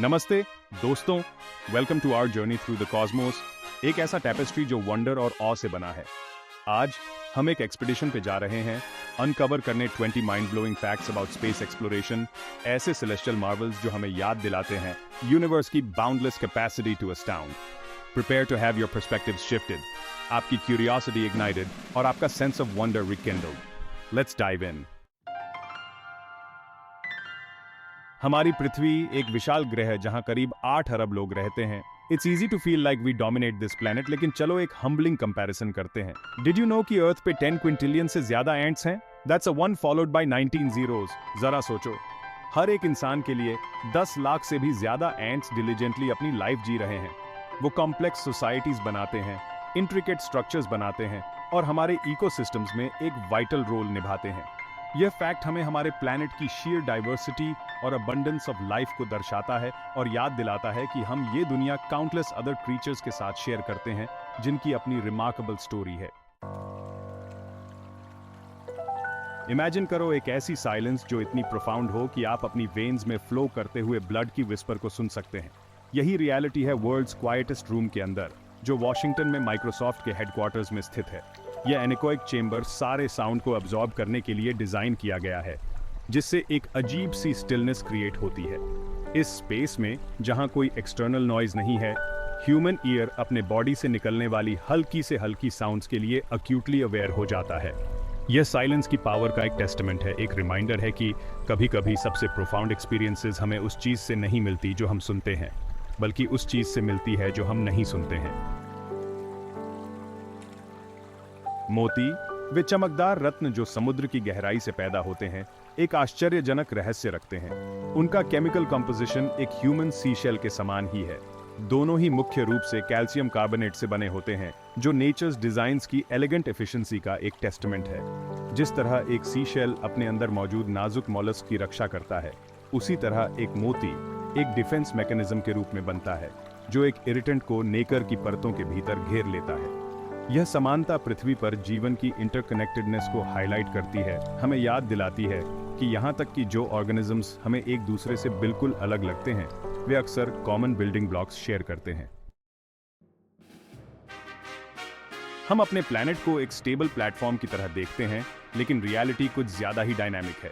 नमस्ते दोस्तों, welcome to our journey through the cosmos. एक ऐसा टैपेस्ट्री जो वंडर और ऑ से बना है। आज हम एक एक्सपीडिशन पे जा रहे हैं, अनकवर करने 20 mind blowing facts about space exploration, ऐसे सेलेस्टियल मार्वल्स जो हमें याद दिलाते हैं यूनिवर्स की boundless capacity to astound. Prepare to have your perspectives shifted, आपकी क्यूरियोसिटी इग्नाइटेड और आपका sense of wonder rekindled. Let's dive in. हमारी पृथ्वी एक विशाल ग्रह है जहां करीब 8 अरब लोग रहते हैं। It's easy to feel like we dominate this planet, लेकिन चलो एक हम्बलिंग कंपैरिजन करते हैं। डिड यू नो कि अर्थ पे 10 क्विंटिलियन से ज्यादा एंट्स हैं? That's a 1 followed by 19 zeros. जरा सोचो, हर एक इंसान के लिए 10 लाख से भी ज्यादा एंट्स डिलीजेंटली अपनी लाइफ जी रहे हैं। वो कॉम्प्लेक्स सोसाइटीज बनाते हैं, इंट्रिकेट स्ट्रक्चर्स बनाते हैं और हमारे इकोसिस्टम्स में एक वाइटल रोल निभाते हैं। यह फैक्ट हमें हमारे प्लैनेट की शीयर डाइवर्सिटी और अबंडेंस ऑफ लाइफ को दर्शाता है और याद दिलाता है कि हम ये दुनिया काउंटलेस अदर क्रीचर्स के साथ शेयर करते हैं जिनकी अपनी रिमार्केबल स्टोरी है। इमेजिन करो एक ऐसी साइलेंस जो इतनी प्रोफाउंड हो कि आप अपनी वेन्स में फ्लो करते हुए ब्लड की विस्पर को सुन सकते हैं। यही रियलिटी है वर्ल्ड्स क्वाइटेस्ट रूम के अंदर, जो वॉशिंगटन में माइक्रोसॉफ्ट के हेडक्वार्टर्स में स्थित है। यह एनेकोइक चेंबर सारे साउंड को अब्सॉर्ब करने के लिए डिजाइन किया गया है, जिससे एक अजीब सी स्टिलनेस क्रिएट होती है। इस स्पेस में जहां कोई एक्सटर्नल नॉइज नहीं है, ह्यूमन ईयर अपने बॉडी से निकलने वाली हल्की से हल्की साउंड्स के लिए अक्यूटली अवेयर हो जाता है। यह साइलेंस की पावर का एक टेस्टमेंट है, एक रिमाइंडर है कि कभी-कभी सबसे प्रोफाउंड एक्सपीरियंसेस हमें उस चीज से नहीं मिलती जो हम सुनते हैं, बल्कि उस चीज से मिलती है जो हम नहीं सुनते हैं। मोती, वे चमकदार रत्न जो समुद्र की गहराई से पैदा होते हैं, एक आश्चर्यजनक रहस्य रखते हैं। उनका केमिकल कंपोजिशन एक ह्यूमन सीशेल के समान ही है। दोनों ही मुख्य रूप से कैल्शियम कार्बोनेट से बने होते हैं, जो नेचर्स डिजाइन्स की एलिगेंट एफिशिएंसी का एक टेस्टमेंट है। जिस तरह एक सीशेल अपने अंदर मौजूद नाजुक मॉलस्क की रक्षा करता है, उसी तरह एक मोती एक डिफेंस मैकेनिज्म के रूप में बनता है, जो एक इरिटेंट को नेकर की परतों के भीतर घेर लेता है। यह समानता पृथ्वी पर जीवन की इंटरकनेक्टेडनेस को हाईलाइट करती है, हमें याद दिलाती है कि यहाँ तक कि जो ऑर्गेनिजम्स हमें एक दूसरे से बिल्कुल अलग लगते हैं, वे अक्सर कॉमन बिल्डिंग ब्लॉक्स शेयर करते हैं। हम अपने प्लैनेट को एक स्टेबल प्लेटफॉर्म की तरह देखते हैं, लेकिन रियलिटी कुछ ज्यादा ही डायनामिक है।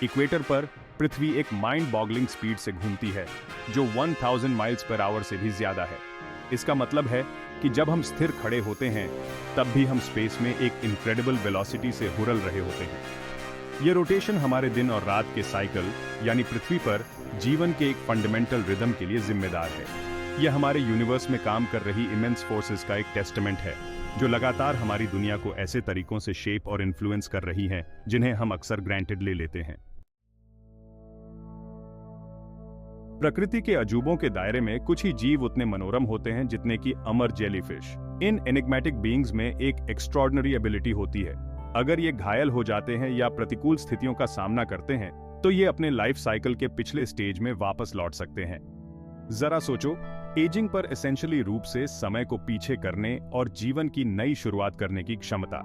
इक्वेटर पर पृथ्वी एक माइंड बॉगलिंग स्पीड से घूमती है, जो 1000 माइल्स पर आवर से भी ज्यादा है। इसका मतलब है कि जब हम स्थिर खड़े होते हैं, तब भी हम स्पेस में एक इनक्रेडिबल वेलोसिटी से हुरल रहे होते हैं। यह रोटेशन हमारे दिन और रात के साइकिल, यानी पृथ्वी पर जीवन के एक फंडामेंटल रिदम के लिए जिम्मेदार है। यह हमारे यूनिवर्स में काम कर रही इमेंस फोर्सेस का एक टेस्टमेंट है, जो लगातार हमारी दुनिया को ऐसे तरीकों से शेप और इन्फ्लुएंस कर रही हैं जिन्हें हम अक्सर ग्रांटेड ले लेते हैं। प्रकृति के अजूबों के दायरे में कुछ ही जीव उतने मनोरम होते हैं जितने कि अमर जेलीफिश। इन एनिग्मेटिक बीइंग्स में एक एक्स्ट्रॉर्डिनरी एबिलिटी होती है। अगर ये घायल हो जाते हैं या प्रतिकूल स्थितियों का सामना करते हैं, तो ये अपने लाइफ साइकिल के पिछले स्टेज में वापस लौट सकते हैं। जरा सोचो, एजिंग पर एसेंशियली रूप से समय को पीछे करने और जीवन की नई शुरुआत करने की क्षमता।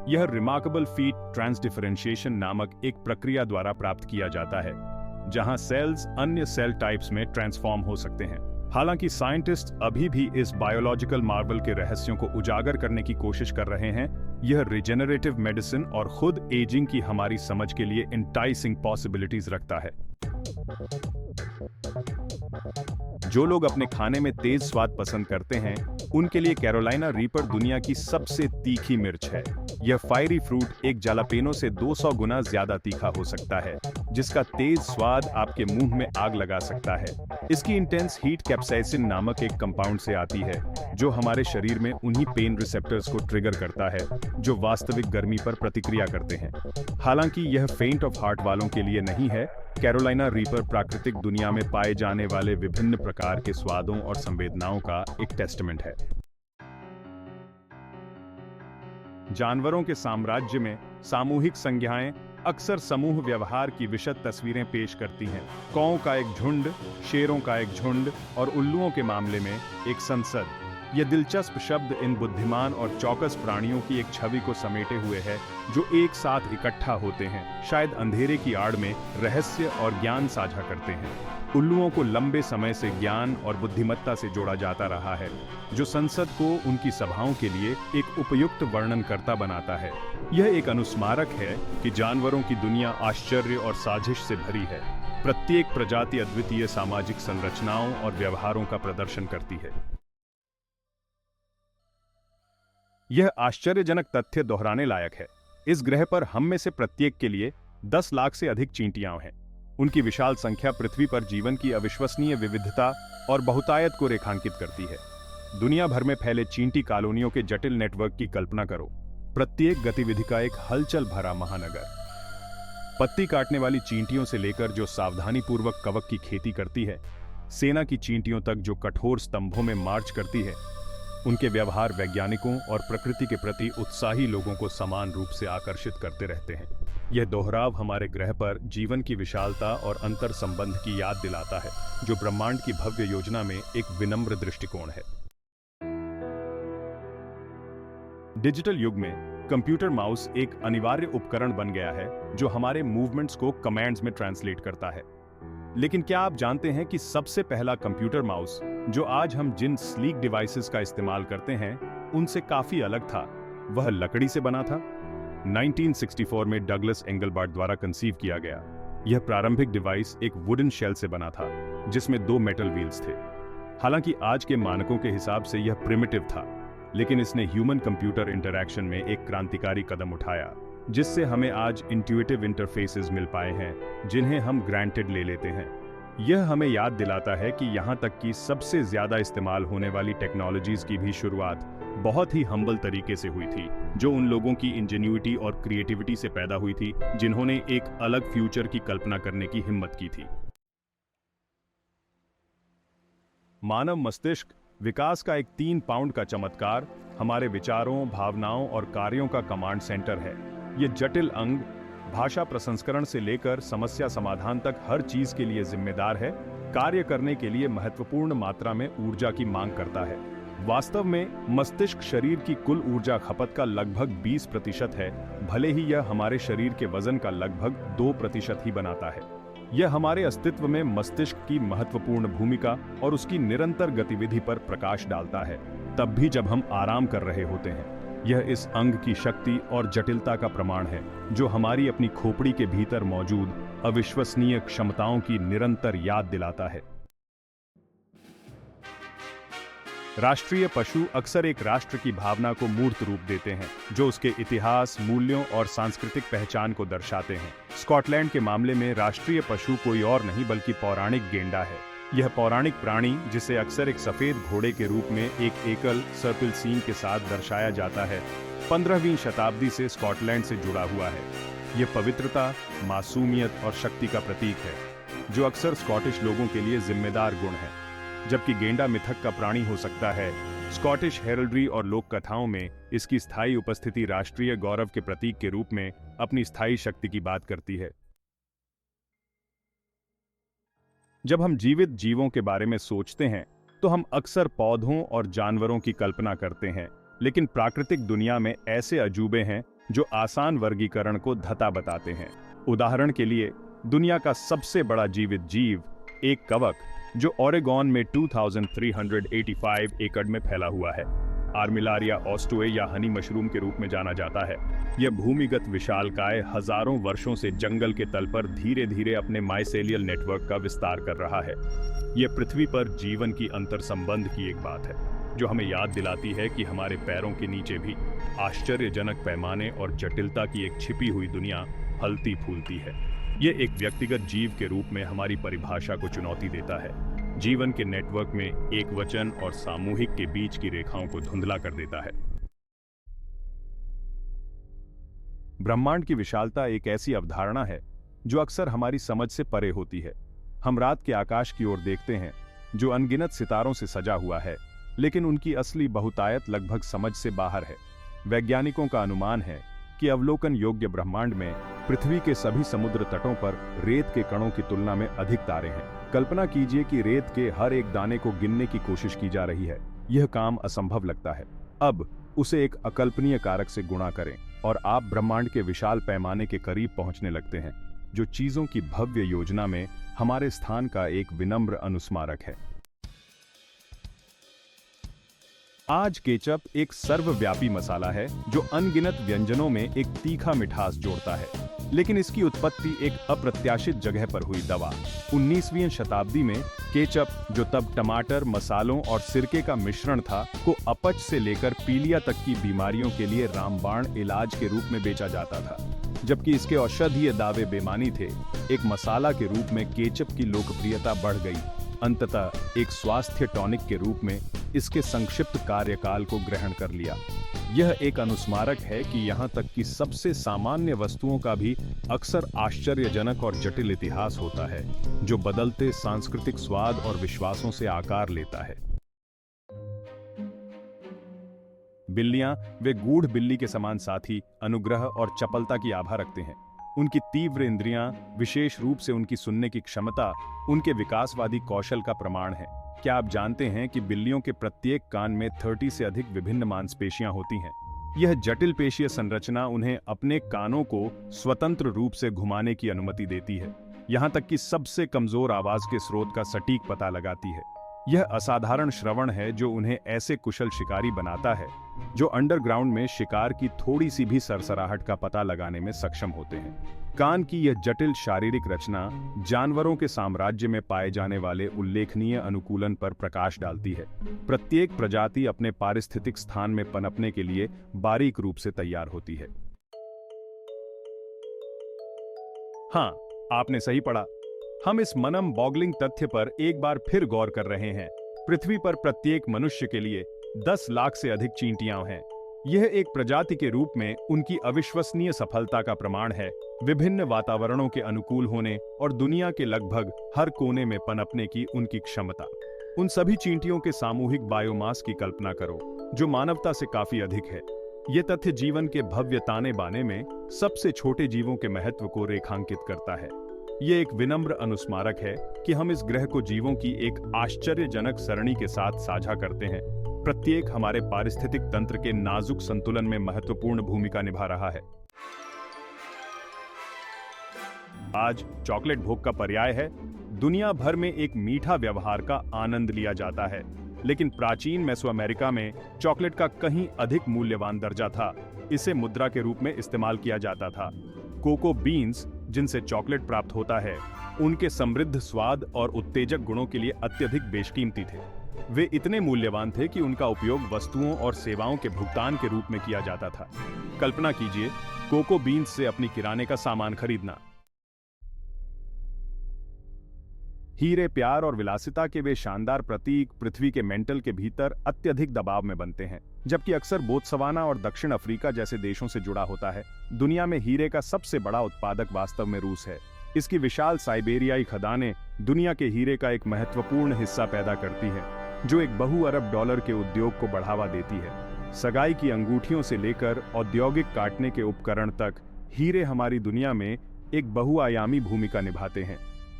यह रिमार्केबल फीट ट्रांसडिफरेंशिएशन नामक एक प्रक्रिया द्वारा प्राप्त किया जाता है, जहां सेल्स अन्य सेल टाइप्स में ट्रांसफॉर्म हो सकते हैं। हालांकि साइंटिस्ट अभी भी इस बायोलॉजिकल मार्वल के रहस्यों को उजागर करने की कोशिश कर रहे हैं, यह रिजेनरेटिव मेडिसिन और खुद एजिंग की हमारी समझ के लिए इंटाइसिंग पॉसिबिलिटीज रखता है। जो लोग अपने खाने में तेज स्वाद पसंद करते हैं, उनके लिए कैरोलिना रीपर दुनिया की सबसे तीखी मिर्च है। यह फायरी फ्रूट एक जलापेनो से 200 गुना ज्यादा तीखा हो सकता है, जिसका तेज स्वाद आपके मुंह में आग लगा सकता है। इसकी इंटेंस हीट कैप्साइसिन नामक एक कंपाउंड से आती है, जो हमारे शरीर में उन्हीं पेन रिसेप्टर्स को ट्रिगर करता है जो वास्तविक गर्मी पर प्रतिक्रिया करते हैं। हालांकि यह फेंट ऑफ हार्ट वालों के लिए नहीं है। कैरोलिना रीपर प्राकृतिक दुनिया में पाए जाने वाले विभिन्न प्रकार के स्वादों और संवेदनाओं का एक टेस्टमेंट है। जानवरों के साम्राज्य में सामूहिक संज्ञाएं अक्सर समूह व्यवहार की विशद तस्वीरें पेश करती हैं। कौओं का एक झुंड, शेरों का एक झुंड और उल्लुओं के मामले में एक संसद। यह दिलचस्प शब्द इन बुद्धिमान और चौकस प्राणियों की एक छवि को समेटे हुए है जो एक साथ इकट्ठा होते हैं, शायद अंधेरे की आड़ में रहस्य और ज्ञान साझा करते हैं। उल्लुओं को लंबे समय से ज्ञान और बुद्धिमत्ता से जोड़ा जाता रहा है, जो संसद को उनकी सभाओं के लिए एक उपयुक्त वर्णनकर्ता बनाता है। यह एक अनुस्मारक है कि जानवरों की दुनिया आश्चर्य और साजिश से भरी है। प्रत्येक प्रजाति अद्वितीय सामाजिक संरचनाओं और व्यवहारों का प्रदर्शन करती है। यह आश्चर्यजनक तथ्य दोहराने लायक है। इस ग्रह पर हम में से प्रत्येक के लिए 10 लाख से अधिक चींटियां हैं। उनकी विशाल संख्या पृथ्वी पर जीवन की अविश्वसनीय विविधता और बहुतायत को रेखांकित करती है। दुनिया भर में फैले चींटी कॉलोनियों के जटिल नेटवर्क की कल्पना करो। प्रत्येक गतिविधि का एक हलचल भरा महानगर। पत्ती काटने वाली चींटियों से लेकर जो सावधानीपूर्वक कवक की खेती करती है, सेना की चींटियों तक जो कठोर स्तंभों में मार्च करती है, उनके व्यवहार वैज्ञानिकों और प्रकृति के प्रति उत्साही लोगों को समान रूप से आकर्षित करते रहते हैं। यह दोहराव हमारे ग्रह पर जीवन की विशालता और अंतर संबंध की याद दिलाता है, जो ब्रह्मांड की भव्य योजना में एक विनम्र दृष्टिकोण है। डिजिटल युग में कंप्यूटर माउस एक अनिवार्य उपकरण बन गया है जो हमारे मूवमेंट्स को कमांड्स में ट्रांसलेट करता है। लेकिन क्या आप जानते हैं कि सबसे पहला कंप्यूटर माउस, जो आज हम जिन स्लीक डिवाइसेस का इस्तेमाल करते हैं, उनसे काफी अलग था। वह लकड़ी से बना था। 1964 में डगलस एंगलबार्ट द्वारा कंसीव किया गया। यह प्रारंभिक डिवाइस एक वुडन शेल से बना था, जिसमें 2 मेटल व्हील्स थे। हालांकि आज के मानकों के हिसाब से यह प्रिमिटिव था, लेकिन इसने ह्यूमन कंप्यूटर इंटरैक्शन में एक क्रांतिकारी कदम उठाया, जिससे हमें आज इंट्यूटिव इंटरफेसेस मिल पाए हैं जिन्हें हम ग्रांटेड ले लेते हैं। यह हमें याद दिलाता है कि यहाँ तक कि सबसे ज्यादा इस्तेमाल होने वाली टेक्नोलॉजीज की भी शुरुआत बहुत ही हम्बल तरीके से हुई थी, जो उन लोगों की इंजेन्युइटी और क्रिएटिविटी से पैदा हुई थी जिन्होंने एक अलग फ्यूचर की कल्पना करने की हिम्मत की थी। मानव मस्तिष्क विकास का एक 3 पाउंड का चमत्कार हमारे विचारों, भावनाओं और कार्यों का कमांड सेंटर है। ये जटिल अंग भाषा प्रसंस्करण से लेकर समस्या समाधान तक हर चीज के लिए जिम्मेदार है। कार्य करने के लिए महत्वपूर्ण मात्रा में ऊर्जा की मांग करता है। वास्तव में मस्तिष्क शरीर की कुल ऊर्जा खपत का लगभग 20% है, भले ही यह हमारे शरीर के वजन का लगभग 2% ही बनाता है। यह हमारे अस्तित्व में मस्तिष्क की महत्वपूर्ण भूमिका और उसकी निरंतर गतिविधि पर प्रकाश डालता है, तब भी जब हम आराम कर रहे होते हैं। यह इस अंग की शक्ति और जटिलता का प्रमाण है, जो हमारी अपनी खोपड़ी के भीतर मौजूद अविश्वसनीय क्षमताओं की निरंतर याद दिलाता है। राष्ट्रीय पशु अक्सर एक राष्ट्र की भावना को मूर्त रूप देते हैं, जो उसके इतिहास, मूल्यों और सांस्कृतिक पहचान को दर्शाते हैं। स्कॉटलैंड के मामले में राष्ट्रीय पशु कोई और नहीं बल्कि पौराणिक गेंडा है। यह पौराणिक प्राणी, जिसे अक्सर एक सफेद घोड़े के रूप में एक एकल सर्पिल सींग के साथ दर्शाया जाता है, 15वीं शताब्दी से स्कॉटलैंड से जुड़ा हुआ है। यह पवित्रता, मासूमियत और शक्ति का प्रतीक है, जो अक्सर स्कॉटिश लोगों के लिए जिम्मेदार गुण है। जबकि गेंडा मिथक का प्राणी हो सकता है, स्कॉटिश हेरल्ड्री और लोक कथाओं में इसकी स्थायी उपस्थिति राष्ट्रीय गौरव के प्रतीक के रूप में अपनी स्थायी शक्ति की बात करती है। जब हम जीवित जीवों के बारे में सोचते हैं, तो हम अक्सर पौधों और जानवरों की कल्पना करते हैं, लेकिन प्राकृतिक दुनिया में ऐसे अजूबे हैं जो आसान वर्गीकरण को धता बताते हैं। उदाहरण के लिए, दुनिया का सबसे बड़ा जीवित जीव, एक कवक, जो ओरेगॉन में 2385 एकड़ में फैला हुआ है, आर्मिलारिया ऑस्टोए या हनी मशरूम के रूप में जाना जाता है। यह भूमिगत विशालकाय हजारों वर्षों से जंगल के तल पर धीरे धीरे अपने माइसेलियल नेटवर्क का विस्तार कर रहा है। यह पृथ्वी पर जीवन की अंतर संबंध की एक बात है, जो हमें याद दिलाती है कि हमारे पैरों के नीचे भी आश्चर्यजनक पैमाने और जटिलता की एक छिपी हुई दुनिया फलती फूलती है। यह एक व्यक्तिगत जीव के रूप में हमारी परिभाषा को चुनौती देता है, जीवन के नेटवर्क में एक वचन और सामूहिक के बीच की रेखाओं को धुंधला कर देता है। ब्रह्मांड की विशालता एक ऐसी अवधारणा है जो अक्सर हमारी समझ से परे होती है। हम रात के आकाश की ओर देखते हैं, जो अनगिनत सितारों से सजा हुआ है, लेकिन उनकी असली बहुतायत लगभग समझ से बाहर है। वैज्ञानिकों का अनुमान है कि अवलोकन योग्य ब्रह्मांड में पृथ्वी के सभी समुद्र तटों पर रेत के कणों की तुलना में अधिक तारे हैं। कल्पना कीजिए कि रेत के हर एक दाने को गिनने की कोशिश की जा रही है, यह काम असंभव लगता है। अब उसे एक अकल्पनीय कारक से गुणा करें और आप ब्रह्मांड के विशाल पैमाने के करीब पहुंचने लगते हैं, जो चीजों की भव्य योजना में हमारे स्थान का एक विनम्र अनुस्मारक है। आज केचप एक सर्वव्यापी मसाला है जो अनगिनत व्यंजनों में एक तीखा मिठास जोड़ता है, लेकिन इसकी उत्पत्ति एक अप्रत्याशित जगह पर हुई दवा। 19वीं शताब्दी में केचप, जो तब टमाटर, मसालों और सिरके का मिश्रण था, को अपच से लेकर पीलिया तक की बीमारियों के लिए रामबाण इलाज के रूप में बेचा जाता था। जबकि इसके औषधीय दावे बेमानी थे, एक मसाला के रूप में केचप की लोकप्रियता बढ़ गई। अंततः एक स्वास्थ्य टॉनिक के रूप में इसके संक्षिप्त कार्यकाल को ग्रहण कर लिया। यह एक अनुस्मारक है कि यहाँ तक कि सबसे सामान्य वस्तुओं का भी अक्सर आश्चर्यजनक और जटिल इतिहास होता है, जो बदलते सांस्कृतिक स्वाद और विश्वासों से आकार लेता है। बिल्लियां वे गूढ़ बिल्ली के समान साथी, अनुग्रह और चपलता की आभा रखते हैं। उनकी तीव्र इंद्रियां, विशेष रूप से उनकी सुनने की क्षमता, उनके विकासवादी कौशल का प्रमाण है। क्या आप जानते हैं कि बिल्लियों के प्रत्येक कान में 30 से अधिक विभिन्न मांसपेशियां होती हैं? यह जटिल पेशीय संरचना उन्हें अपने कानों को स्वतंत्र रूप से घुमाने की अनुमति देती है, यहाँ तक कि सबसे कमजोर आवाज के स्रोत का सटीक पता लगाती है। यह असाधारण श्रवण है जो उन्हें ऐसे कुशल शिकारी बनाता है जो अंडरग्राउंड में शिकार की थोड़ी सी भी सरसराहट का पता लगाने में सक्षम होते हैं। कान की यह जटिल शारीरिक रचना जानवरों के साम्राज्य में पाए जाने वाले उल्लेखनीय अनुकूलन पर प्रकाश डालती है। प्रत्येक प्रजाति अपने पारिस्थितिक स्थान में पनपने के लिए बारीक रूप से तैयार होती है। हाँ, आपने सही पढ़ा। हम इस मनम बॉगलिंग तथ्य पर एक बार फिर गौर कर रहे हैं। पृथ्वी पर प्रत्येक मनुष्य के लिए 10 लाख से अधिक चींटियां हैं। यह एक प्रजाति के रूप में उनकी अविश्वसनीय सफलता का प्रमाण है। विभिन्न वातावरणों के अनुकूल होने और दुनिया के लगभग हर कोने में पनपने की उनकी क्षमता। उन सभी चींटियों के सामूहिक बायोमास की कल्पना करो, जो मानवता से काफी अधिक है। यह तथ्य जीवन के भव्य ताने बाने में सबसे छोटे जीवों के महत्व को रेखांकित करता है। ये एक विनम्र अनुस्मारक है कि हम इस ग्रह को जीवों की एक आश्चर्यजनक सरणी के साथ साझा करते हैं। प्रत्येक हमारे पारिस्थितिक तंत्र के नाजुक संतुलन में महत्वपूर्ण भूमिका निभा रहा है। आज चॉकलेट भोग का पर्याय है। दुनिया भर में एक मीठा व्यवहार का आनंद लिया जाता है, लेकिन प्राचीन मेसोअमेरिका में चॉकलेट का कहीं अधिक मूल्यवान दर्जा था। इसे मुद्रा के रूप में इस्तेमाल किया जाता था। कोको बीन्स, जिनसे चॉकलेट प्राप्त होता है, उनके समृद्ध स्वाद और उत्तेजक गुणों के लिए अत्यधिक बेशकीमती थे। वे इतने मूल्यवान थे कि उनका उपयोग वस्तुओं और सेवाओं के भुगतान के रूप में किया जाता था। कल्पना कीजिए कोको बीन्स से अपनी किराने का सामान खरीदना। हीरे, प्यार और विलासिता के वे शानदार प्रतीक पृथ्वी के मेंटल के भीतर अत्यधिक दबाव में बनते हैं, जबकि अक्सर बोत्सवाना और दक्षिण अफ्रीका जैसे देशों से जुड़ा होता है। दुनिया में हीरे का सबसे बड़ा उत्पादक वास्तव में रूस है। इसकी विशाल साइबेरियाई खदानें दुनिया के हीरे का एक महत्वपूर्ण हिस्सा पैदा करती हैं, जो एक बहु-अरब डॉलर के उद्योग को बढ़ावा देती है। सगाई की अंगूठियों से लेकर औद्योगिक काटने के उपकरण तक, हीरे हमारी दुनिया में एक बहुआयामी भूमिका निभाते हैं।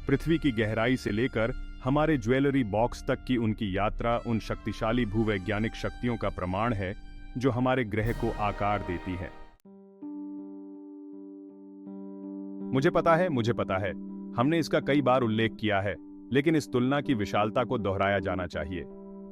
पृथ्वी की गहराई से लेकर हमारे ज्वेलरी बॉक्स तक की उनकी यात्रा उन शक्तिशाली भूवैज्ञानिक शक्तियों का प्रमाण है जो हमारे ग्रह को आकार देती है। मुझे पता है, हमने इसका कई बार उल्लेख किया है, लेकिन इस तुलना की विशालता को दोहराया जाना चाहिए।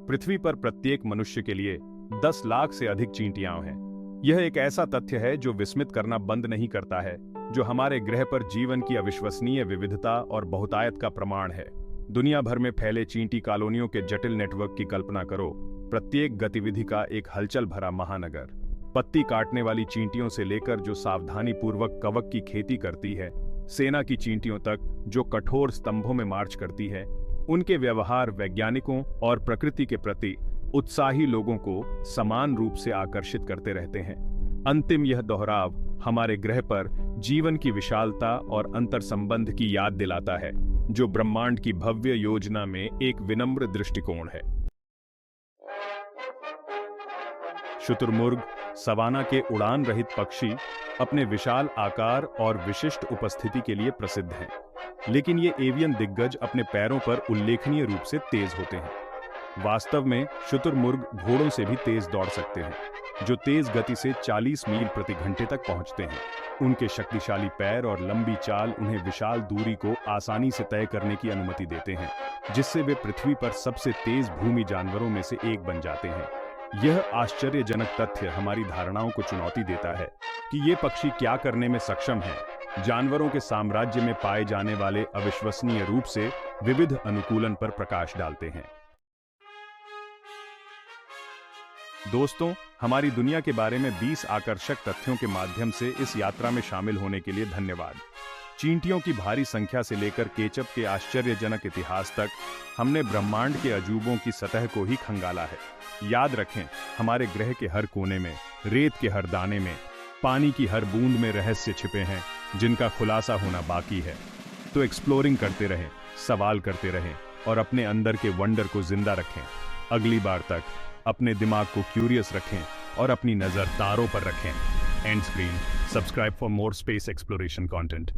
पृथ्वी पर प्रत्येक मनुष्य के लिए 10 लाख से अधिक चींटियां हैं। यह एक ऐसा तथ्य है जो विस्मित करना बंद नहीं करता है, जो हमारे ग्रह पर जीवन की अविश्वसनीय विविधता और बहुतायत का प्रमाण है। दुनिया भर में फैले चींटी कॉलोनियों के जटिल नेटवर्क की कल्पना करो। प्रत्येक गतिविधि का एक हलचल भरा महानगर। पत्ती काटने वाली चींटियों से लेकर जो सावधानी पूर्वक कवक की खेती करती है, सेना की चींटियों तक जो कठोर स्तंभों में मार्च करती है, उनके व्यवहार वैज्ञानिकों और प्रकृति के प्रति उत्साही लोगों को समान रूप से आकर्षित करते रहते हैं। अंतिम यह दोहराव हमारे ग्रह पर जीवन की विशालता और अंतर संबंध की याद दिलाता है, जो ब्रह्मांड की भव्य योजना में एक विनम्र दृष्टिकोण है। शुतुरमुर्ग, सवाना के उड़ान रहित पक्षी, अपने विशाल आकार और विशिष्ट उपस्थिति के लिए प्रसिद्ध हैं, लेकिन ये एवियन दिग्गज अपने पैरों पर उल्लेखनीय रूप से तेज होते हैं। वास्तव में शुतुरमुर्ग घोड़ों से भी तेज दौड़ सकते हैं, जो तेज गति से 40 मील प्रति घंटे तक पहुंचते हैं। उनके शक्तिशाली पैर और लंबी चाल उन्हें विशाल दूरी को आसानी से तय करने की अनुमति देते हैं, जिससे वे पृथ्वी पर सबसे तेज भूमि जानवरों में से एक बन जाते हैं। यह आश्चर्यजनक तथ्य हमारी धारणाओं को चुनौती देता है कि ये पक्षी क्या करने में सक्षम हैं। जानवरों के साम्राज्य में पाए जाने वाले अविश्वसनीय रूप से विविध अनुकूलन पर प्रकाश डालते हैं। दोस्तों, हमारी दुनिया के बारे में 20 आकर्षक तथ्यों के माध्यम से इस यात्रा में शामिल होने के लिए धन्यवाद। चींटियों की भारी संख्या से लेकर केचप के आश्चर्यजनक इतिहास तक, हमने ब्रह्मांड के अजूबों की सतह को ही खंगाला है। याद रखें, हमारे ग्रह के हर कोने में, रेत के हर दाने में, पानी की हर बूंद में रहस्य छिपे हैं, जिनका खुलासा होना बाकी है। तो एक्सप्लोरिंग करते रहें, सवाल करते रहें और अपने अंदर के वंडर को जिंदा रखें। अगली बार तक अपने दिमाग को क्यूरियस रखें और अपनी नजर तारों पर रखें। And screen, subscribe for more space exploration content.